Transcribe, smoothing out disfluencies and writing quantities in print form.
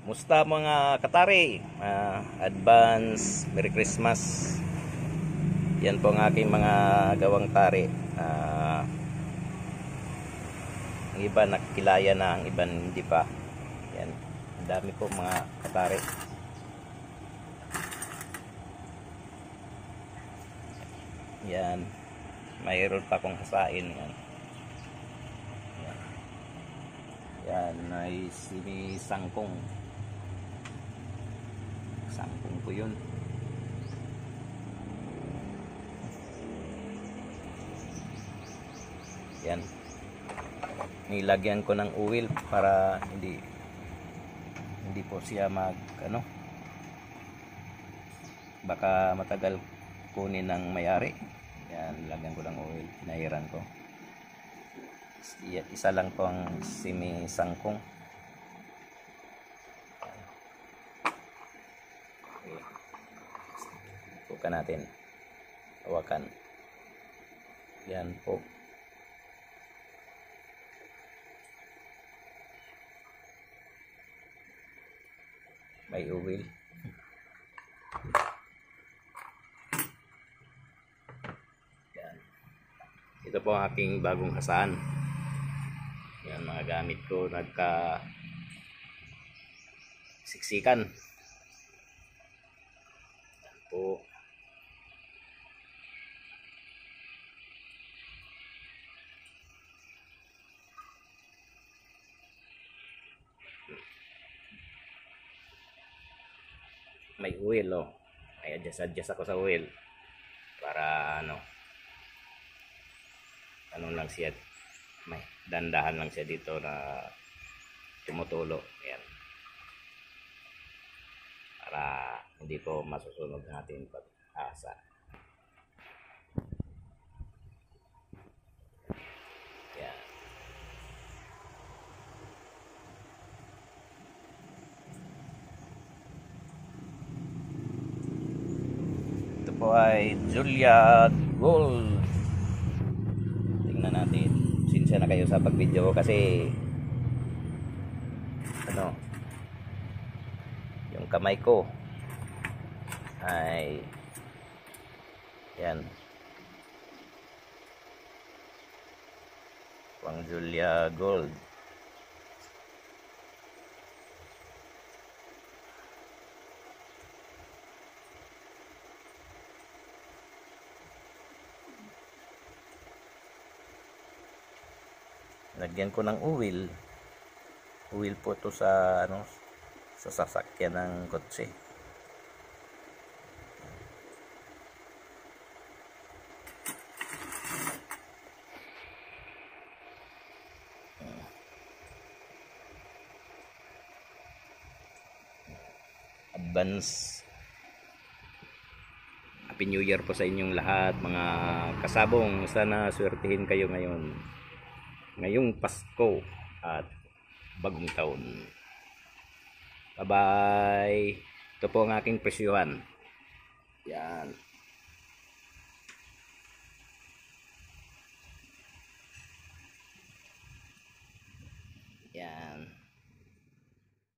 Musta mga katari? Advance Merry Christmas. Yan po ang aking mga gawang tari. Ang iba nakilaya na, ang iba hindi pa. Yan. Ang dami po mga katari. Yan. Mayroon pa akong hasain. Yan. Yan ay sinisangkong. Sangkong po yun. Yan. Nilagyan ko ng oil para hindi po siya baka matagal kunin ng may-ari. Yan, lagyan ko ng oil, pinahiran ko. Isa lang po ang sinisangkong. Bukan natin. Hawakan. Yan po. May oil. Yan. Ito po ang aking bagong hasaan. Yan mga gamit ko, nagka siksikan. Yan po. May oil, oh. Ay adjust ako sa oil para ano lang siya, may dandahan lang siya dito na tumutulo. Ayan, para hindi po masusunog natin pag-asa. Ayan. Ito po ay Julia Gold. Tingnan natin. Sinsya na kayo sa pag-video kasi yung kamay ko ay yan, pang Julia Gold. Lagyan ko ng oil po to sa sa sasakyan ng kotse. Advance Happy New Year po sa inyong lahat mga kasabong. Sana swertihin kayo ngayong Pasko at bagong taon. Bye bye. Ito po ang aking presyuhan. Yan.